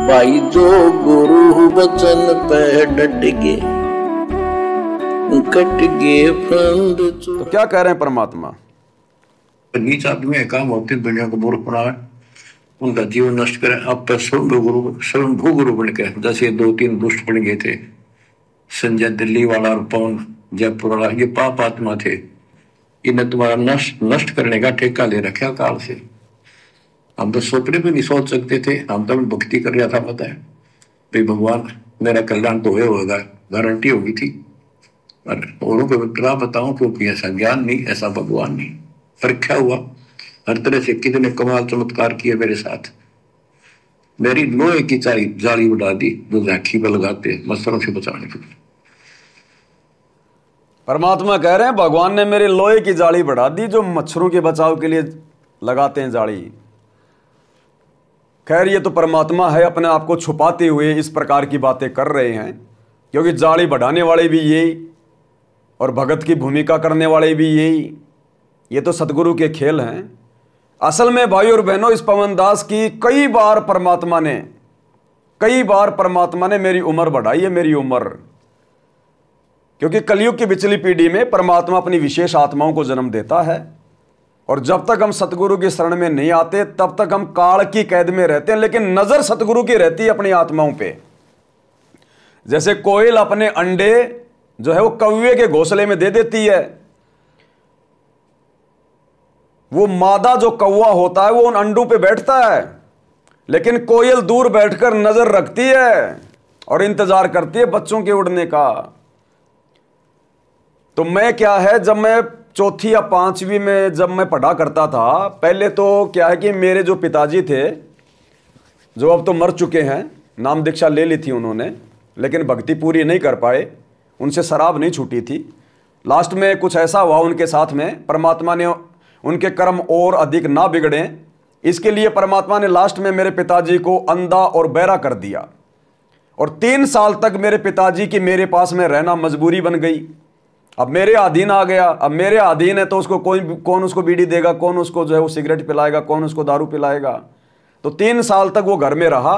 भाई जो गुरु वचन पे डट गए कट गए फंद। तो क्या कह रहे हैं परमात्मा? नीच आदमी काम होते दुनिया को मूर्ख बनाए, उनका जीवन नष्ट करें। अब पर स्वयंभू गुरु बन के, जैसे 2-3 दुष्ट बन गए थे, संजय दिल्ली वाला और पवन जयपुर वाला, ये पाप आत्मा थे। इन्हें तुम्हारा नष्ट करने का ठेका ले रखा काल से। हम तो सपने भी नहीं सोच सकते थे। हम तो भक्ति कर रहा था, पता है भाई भगवान मेरा कल्याण तो होगा, गारंटी होगी थी। और औरों को क्या बताऊं, क्योंकि ऐसा ज्ञान नहीं, ऐसा भगवान नहीं। परीक्षा हुआ हर तरह से, कितने कमाल चमत्कार किए मेरे साथ। मेरी लोहे की जाली उड़ा दी जो झांकी पर लगाते मच्छरों से बचाने के लिए। परमात्मा कह रहे हैं भगवान ने मेरी लोहे की जाली बढ़ा दी जो मच्छरों के बचाव के लिए लगाते हैं जाली। खैर ये तो परमात्मा है, अपने आप को छुपाते हुए इस प्रकार की बातें कर रहे हैं, क्योंकि जाली बढ़ाने वाले भी यही और भगत की भूमिका करने वाले भी यही। ये तो सतगुरु के खेल हैं। असल में भाई और बहनों, इस पवन दास की कई बार परमात्मा ने मेरी उम्र बढ़ाई है, मेरी उम्र। क्योंकि कलयुग की पिछली पीढ़ी में परमात्मा अपनी विशेष आत्माओं को जन्म देता है, और जब तक हम सतगुरु की शरण में नहीं आते तब तक हम काल की कैद में रहते हैं। लेकिन नजर सतगुरु की रहती है अपनी आत्माओं पे। जैसे कोयल अपने अंडे जो है वो कौवे के घोंसले में दे देती है, वो मादा जो कौवा होता है वो उन अंडों पे बैठता है, लेकिन कोयल दूर बैठकर नजर रखती है और इंतजार करती है बच्चों के उड़ने का। तो मैं क्या है, जब मैं 4वीं या 5वीं में जब मैं पढ़ा करता था, पहले तो क्या है कि मेरे जो पिताजी थे, जो अब तो मर चुके हैं, नाम दीक्षा ले ली थी उन्होंने, लेकिन भक्ति पूरी नहीं कर पाए, उनसे शराब नहीं छूटी थी। लास्ट में कुछ ऐसा हुआ उनके साथ में, परमात्मा ने उनके कर्म और अधिक ना बिगड़े, इसके लिए परमात्मा ने लास्ट में मेरे पिताजी को अंधा और बहरा कर दिया। और 3 साल तक मेरे पिताजी की मेरे पास में रहना मजबूरी बन गई। अब मेरे अधीन आ गया। अब मेरे अधीन है तो उसको कौन उसको बीड़ी देगा, कौन उसको जो है वो सिगरेट पिलाएगा, कौन उसको दारू पिलाएगा। तो 3 साल तक वो घर में रहा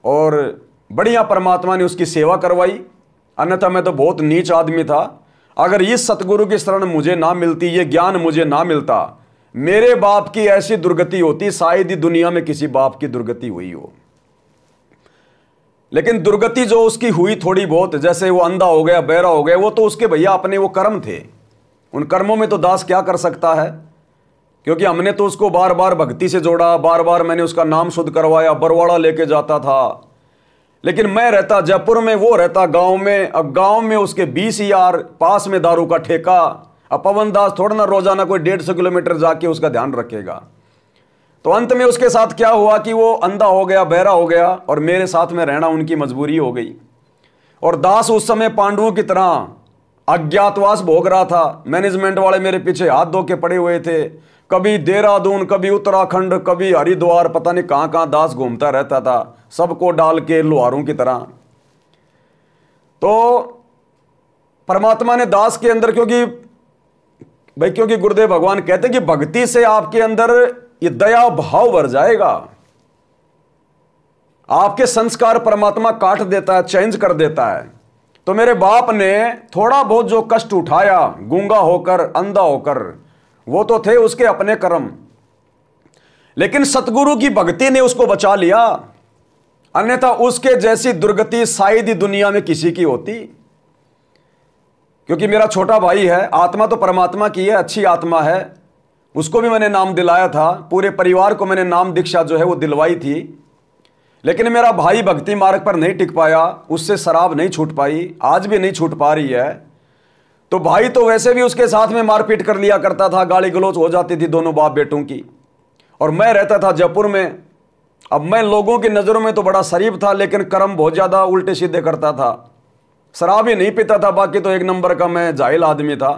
और बढ़िया परमात्मा ने उसकी सेवा करवाई। अन्यथा मैं तो बहुत नीच आदमी था। अगर इस सतगुरु की शरण मुझे ना मिलती, ये ज्ञान मुझे ना मिलता, मेरे बाप की ऐसी दुर्गति होती, शायद ही दुनिया में किसी बाप की दुर्गति हुई हो। लेकिन दुर्गति जो उसकी हुई थोड़ी बहुत, जैसे वो अंधा हो गया, बहरा हो गया, वो तो उसके भैया अपने वो कर्म थे। उन कर्मों में तो दास क्या कर सकता है, क्योंकि हमने तो उसको बार बार भक्ति से जोड़ा, बार बार मैंने उसका नाम शुद्ध करवाया, बरवाड़ा लेके जाता था। लेकिन मैं रहता जयपुर में, वो रहता गांव में। अब गांव में उसके 20 यार, पास में दारू का ठेका। अब पवन दास थोड़ा ना रोजाना कोई 150 किलोमीटर जाके उसका ध्यान रखेगा। तो अंत में उसके साथ क्या हुआ कि वो अंधा हो गया, बहरा हो गया, और मेरे साथ में रहना उनकी मजबूरी हो गई। और दास उस समय पांडवों की तरह अज्ञातवास भोग रहा था। मैनेजमेंट वाले मेरे पीछे हाथ धो के पड़े हुए थे। कभी देहरादून, कभी उत्तराखंड, कभी हरिद्वार, पता नहीं कहां कहां दास घूमता रहता था, सबको डाल के लोहारों की तरह। तो परमात्मा ने दास के अंदर, क्योंकि गुरुदेव भगवान कहते हैं कि भक्ति से आपके अंदर ये दया भाव भर जाएगा। आपके संस्कार परमात्मा काट देता है, चेंज कर देता है। तो मेरे बाप ने थोड़ा बहुत जो कष्ट उठाया, गूंगा होकर, अंधा होकर, वो तो थे उसके अपने कर्म, लेकिन सतगुरु की भक्ति ने उसको बचा लिया। अन्यथा उसके जैसी दुर्गति शायद ही दुनिया में किसी की होती। क्योंकि मेरा छोटा भाई है, आत्मा तो परमात्मा की है, अच्छी आत्मा है, उसको भी मैंने नाम दिलाया था, पूरे परिवार को मैंने नाम दीक्षा जो है वो दिलवाई थी। लेकिन मेरा भाई भक्ति मार्ग पर नहीं टिक पाया, उससे शराब नहीं छूट पाई, आज भी नहीं छूट पा रही है। तो भाई तो वैसे भी उसके साथ में मारपीट कर लिया करता था, गाली गलौज हो जाती थी दोनों बाप बेटों की। और मैं रहता था जयपुर में। अब मैं लोगों की नज़रों में तो बड़ा शरीफ था, लेकिन कर्म बहुत ज़्यादा उल्टे सीधे करता था। शराब ही नहीं पीता था, बाकी तो 1 नंबर का मैं जाहिल आदमी था।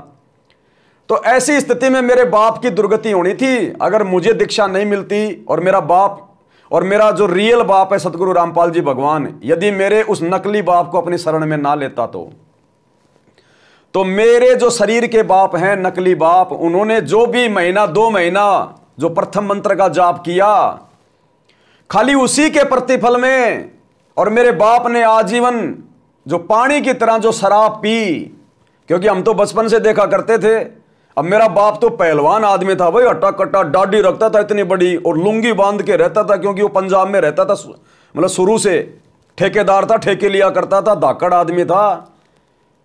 तो ऐसी स्थिति में मेरे बाप की दुर्गति होनी थी अगर मुझे दीक्षा नहीं मिलती। और मेरा बाप और मेरा जो रियल बाप है सतगुरु रामपाल जी भगवान, यदि मेरे उस नकली बाप को अपनी शरण में ना लेता तो मेरे जो शरीर के बाप हैं, नकली बाप, उन्होंने जो भी महीना 2 महीना जो प्रथम मंत्र का जाप किया, खाली उसी के प्रतिफल में और मेरे बाप ने आजीवन जो पानी की तरह जो शराब पी, क्योंकि हम तो बचपन से देखा करते थे। अब मेरा बाप तो पहलवान आदमी था भाई, हट्टा कट्टा दाढ़ी रखता था इतनी बड़ी, और लुंगी बांध के रहता था, क्योंकि वो पंजाब में रहता था, मतलब शुरू से ठेकेदार था, ठेके लिया करता था, धाकड़ आदमी था।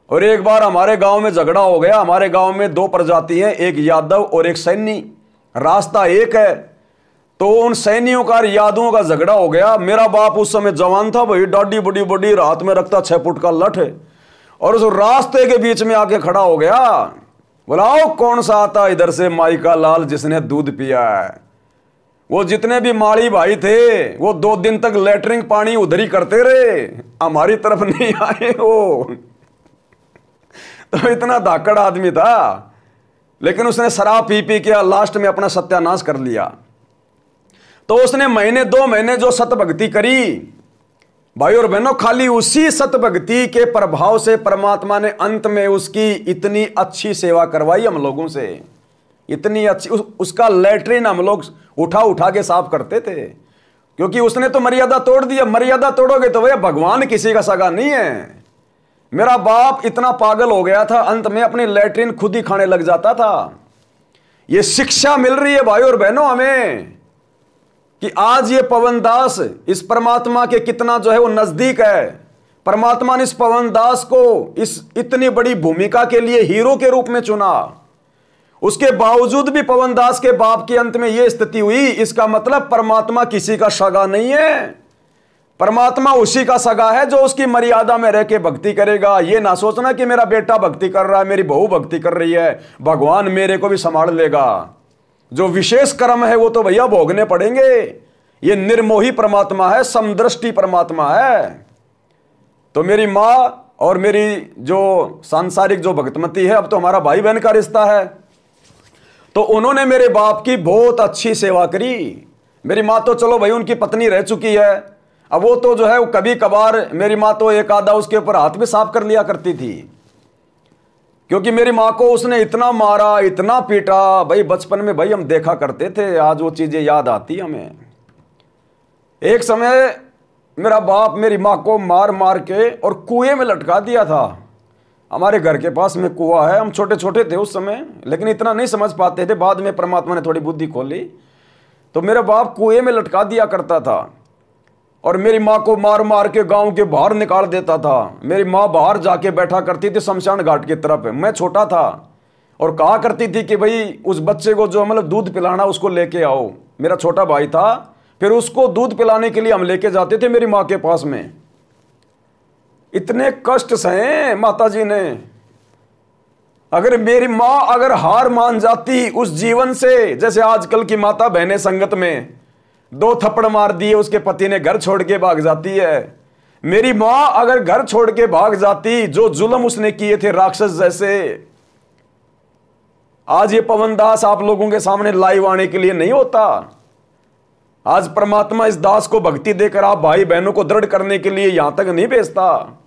और एक बार हमारे गांव में झगड़ा हो गया। हमारे गांव में 2 प्रजाति हैं, एक यादव और एक सैनी, रास्ता एक है। तो उन सैनियों का यादवों का झगड़ा हो गया। मेरा बाप उस समय जवान था भाई, दाढ़ी बड़ी बड़ी, रात में रखता 6 फुट का लठ, और उस रास्ते के बीच में आके खड़ा हो गया। बोलाओ कौन सा आता इधर से माई का लाल जिसने दूध पिया है। वो जितने भी माड़ी भाई थे वो 2 दिन तक लेटरिंग पानी उधर ही करते रहे, हमारी तरफ नहीं आए वो। तो इतना धाकड़ आदमी था, लेकिन उसने शराब पी पी के लास्ट में अपना सत्यानाश कर लिया। तो उसने महीने 2 महीने जो सतभक्ति करी भाई और बहनों, खाली उसी सतभक्ति के प्रभाव से परमात्मा ने अंत में उसकी इतनी अच्छी सेवा करवाई हम लोगों से, इतनी अच्छी। उसका लेटरिन हम लोग उठा उठा के साफ करते थे, क्योंकि उसने तो मर्यादा तोड़ दी। मर्यादा तोड़ोगे तो भैया भगवान किसी का सगा नहीं है। मेरा बाप इतना पागल हो गया था, अंत में अपनी लेटरिन खुद ही खाने लग जाता था। ये शिक्षा मिल रही है भाई और बहनों हमें, कि आज ये पवन दास इस परमात्मा के कितना जो है वो नजदीक है। परमात्मा ने इस पवन दास को इस इतनी बड़ी भूमिका के लिए हीरो के रूप में चुना। उसके बावजूद भी पवन दास के बाप की अंत में यह स्थिति हुई। इसका मतलब परमात्मा किसी का सगा नहीं है। परमात्मा उसी का सगा है जो उसकी मर्यादा में रह के भक्ति करेगा। ये ना सोचना कि मेरा बेटा भक्ति कर रहा है, मेरी बहू भक्ति कर रही है, भगवान मेरे को भी संभाल लेगा। जो विशेष कर्म है वो तो भैया भोगने पड़ेंगे। ये निर्मोही परमात्मा है, समदृष्टि परमात्मा है। तो मेरी माँ और मेरी जो सांसारिक जो भक्तमती है, अब तो हमारा भाई बहन का रिश्ता है, तो उन्होंने मेरे बाप की बहुत अच्छी सेवा करी। मेरी माँ तो चलो भाई उनकी पत्नी रह चुकी है, अब वो तो जो है वो कभी कभार मेरी माँ तो एक आधा उसके ऊपर हाथ भी साफ कर लिया करती थी, क्योंकि मेरी माँ को उसने इतना मारा, इतना पीटा भाई, बचपन में भाई हम देखा करते थे। आज वो चीजें याद आती हमें। एक समय मेरा बाप मेरी माँ को मार मार के और कुएं में लटका दिया था। हमारे घर के पास में कुआं है, हम छोटे छोटे थे उस समय, लेकिन इतना नहीं समझ पाते थे। बाद में परमात्मा ने थोड़ी बुद्धि खोली, तो मेरा बाप कुएं में लटका दिया करता था और मेरी माँ को मार मार के गांव के बाहर निकाल देता था। मेरी माँ बाहर जाके बैठा करती थी शमशान घाट की तरफ। मैं छोटा था और कहा करती थी कि भाई उस बच्चे को जो मतलब दूध पिलाना उसको लेके आओ। मेरा छोटा भाई था, फिर उसको दूध पिलाने के लिए हम लेके जाते थे मेरी माँ के पास में। इतने कष्ट सहे माता जी ने। अगर मेरी माँ अगर हार मान जाती उस जीवन से, जैसे आजकल की माता बहनें संगत में 2 थप्पड़ मार दिए उसके पति ने, घर छोड़ के भाग जाती है। मेरी माँ अगर घर छोड़ के भाग जाती, जो जुल्म उसने किए थे राक्षस जैसे, आज ये पवन दास आप लोगों के सामने लाइव आने के लिए नहीं होता। आज परमात्मा इस दास को भक्ति देकर आप भाई बहनों को दृढ़ करने के लिए यहां तक नहीं भेजता।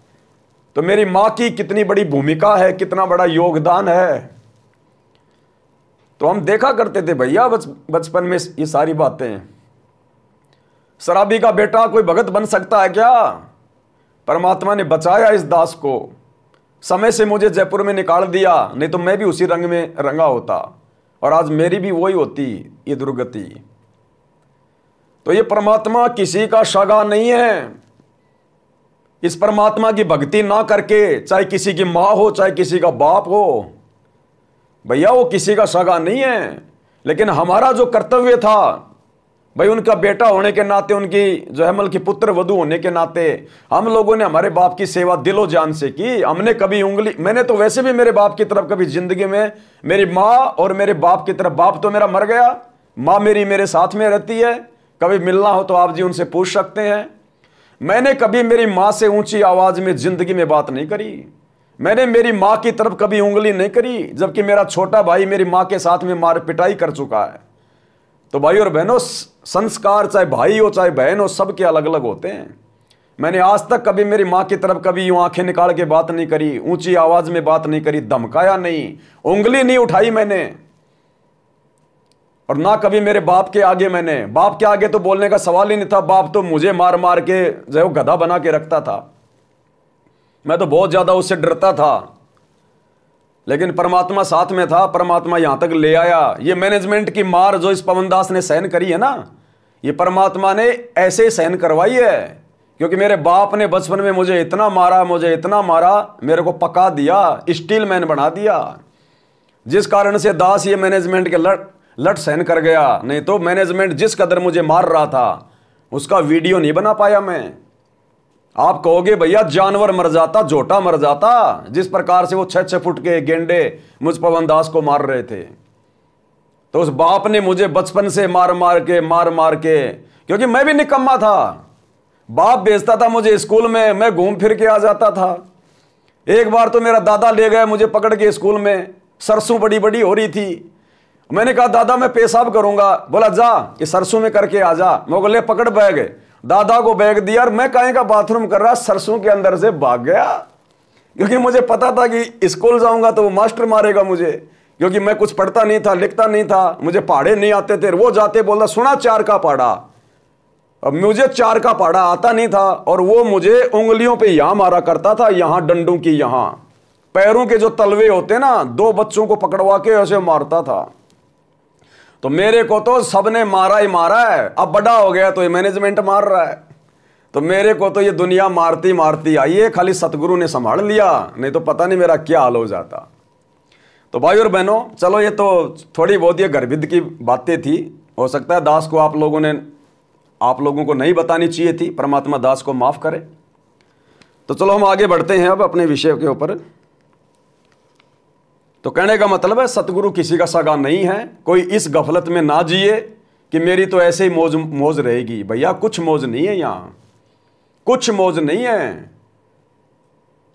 तो मेरी मां की कितनी बड़ी भूमिका है, कितना बड़ा योगदान है। तो हम देखा करते थे भैया बचपन में ये सारी बातें। शराबी का बेटा कोई भगत बन सकता है क्या? परमात्मा ने बचाया इस दास को। समय से मुझे जयपुर में निकाल दिया, नहीं तो मैं भी उसी रंग में रंगा होता और आज मेरी भी वही होती ये दुर्गति। तो ये परमात्मा किसी का सगा नहीं है। इस परमात्मा की भक्ति ना करके, चाहे किसी की मां हो चाहे किसी का बाप हो, भैया वो किसी का सगा नहीं है। लेकिन हमारा जो कर्तव्य था भाई, उनका बेटा होने के नाते, उनकी जो है मल की पुत्र वधू होने के नाते, हम लोगों ने हमारे बाप की सेवा दिलो जान से की। हमने कभी मैंने तो वैसे भी मेरे बाप की तरफ कभी जिंदगी में, मेरी माँ और मेरे बाप की तरफ, बाप तो मेरा मर गया, माँ मेरी मेरे साथ में रहती है, कभी मिलना हो तो आप जी उनसे पूछ सकते हैं। मैंने कभी मेरी माँ से ऊंची आवाज में जिंदगी में बात नहीं करी। मैंने मेरी माँ की तरफ कभी उंगली नहीं करी, जबकि मेरा छोटा भाई मेरी माँ के साथ में मार पिटाई कर चुका है। तो भाई और बहनों, संस्कार चाहे भाई हो चाहे बहन हो, सबके अलग अलग होते हैं। मैंने आज तक कभी मेरी माँ की तरफ कभी यूं आंखें निकाल के बात नहीं करी, ऊंची आवाज में बात नहीं करी, धमकाया नहीं, उंगली नहीं उठाई मैंने। और ना कभी मेरे बाप के आगे, मैंने बाप के आगे तो बोलने का सवाल ही नहीं था। बाप तो मुझे मार मार के जो गधा बना के रखता था, मैं तो बहुत ज्यादा उससे डरता था। लेकिन परमात्मा साथ में था, परमात्मा यहां तक ले आया। ये मैनेजमेंट की मार जो इस पवन दास ने सहन करी है ना, ये परमात्मा ने ऐसे सहन करवाई है, क्योंकि मेरे बाप ने बचपन में मुझे इतना मारा, मेरे को पका दिया, स्टील मैन बना दिया, जिस कारण से दास ये मैनेजमेंट के लट सहन कर गया। नहीं तो मैनेजमेंट जिस कदर मुझे मार रहा था उसका वीडियो नहीं बना पाया मैं। आप कहोगे भैया जानवर मर जाता, झोटा मर जाता, जिस प्रकार से वो 6-6 फुट के गेंडे मुझ पवन दास को मार रहे थे। तो उस बाप ने मुझे बचपन से मार मार के, क्योंकि मैं भी निकम्मा था, बाप भेजता था मुझे स्कूल में, मैं घूम फिर के आ जाता था। एक बार तो मेरा दादा ले गया मुझे पकड़ के स्कूल में, सरसों बड़ी बड़ी हो रही थी। मैंने कहा दादा मैं पेशाब करूंगा, बोला जा ये सरसों में करके आ जा। मैं बोले पकड़ बैग, दादा को बैग दिया और मैं कहीं का बाथरूम कर रहा, सरसों के अंदर से भाग गया, क्योंकि मुझे पता था कि स्कूल जाऊंगा तो वो मास्टर मारेगा मुझे, क्योंकि मैं कुछ पढ़ता नहीं था, लिखता नहीं था, मुझे पहाड़े नहीं आते थे। वो जाते बोलता सुना 4 का पहाड़ा, अब मुझे 4 का पहाड़ा आता नहीं था, और वो मुझे उंगलियों पे यहां मारा करता था, यहां डंडों की, यहां पैरों के जो तलवे होते ना, 2 बच्चों को पकड़वा के ऐसे मारता था। तो मेरे को तो सबने मारा ही मारा है, अब बड़ा हो गया तो ये मैनेजमेंट मार रहा है। तो मेरे को तो ये दुनिया मारती मारती आई है, खाली सतगुरु ने संभाल लिया, नहीं तो पता नहीं मेरा क्या हाल हो जाता। तो भाई और बहनों, चलो ये तो थोड़ी बहुत ये गर्भिद की बातें थी, हो सकता है दास को आप लोगों को नहीं बतानी चाहिए थी, परमात्मा दास को माफ करे। तो चलो हम आगे बढ़ते हैं अब अपने विषय के ऊपर। तो कहने का मतलब है सतगुरु किसी का सगा नहीं है, कोई इस गफलत में ना जिए कि मेरी तो ऐसे ही मौज रहेगी। भैया कुछ मौज नहीं है, यहां कुछ मौज नहीं है।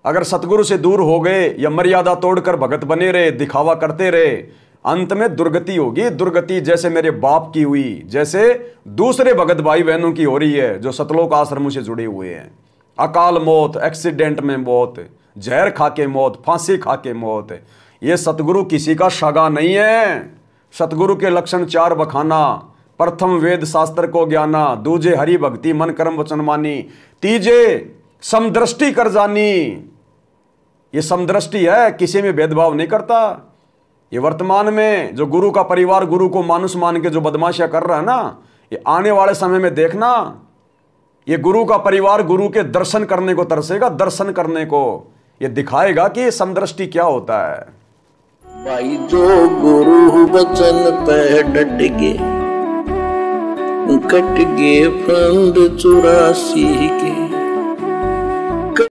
अगर सतगुरु से दूर हो गए या मर्यादा तोड़कर भगत बने रहे, दिखावा करते रहे, अंत में दुर्गति होगी। दुर्गति जैसे मेरे बाप की हुई, जैसे दूसरे भगत भाई बहनों की हो रही है जो सतलोक आश्रमों से जुड़े हुए हैं। अकाल मौत, एक्सीडेंट में मौत, जहर खा के मौत, फांसी खा के मौत। ये सतगुरु किसी का सगा नहीं है। सतगुरु के लक्षण 4 बखाना, प्रथम वेद शास्त्र को ज्ञाना, दूजे हरि भक्ति मन कर्म वचन मानी, तीजे समदृष्टि कर जानी। ये समदृष्टि है, किसी में भेदभाव नहीं करता। ये वर्तमान में जो गुरु का परिवार गुरु को मानुष मान के जो बदमाशियां कर रहा है ना, ये आने वाले समय में देखना, ये गुरु का परिवार गुरु के दर्शन करने को तरसेगा, दर्शन करने को। ये दिखाएगा कि समदृष्टि क्या होता है। भाई जो गुरु वचन पे डट गे, कट गे फंद 84 के।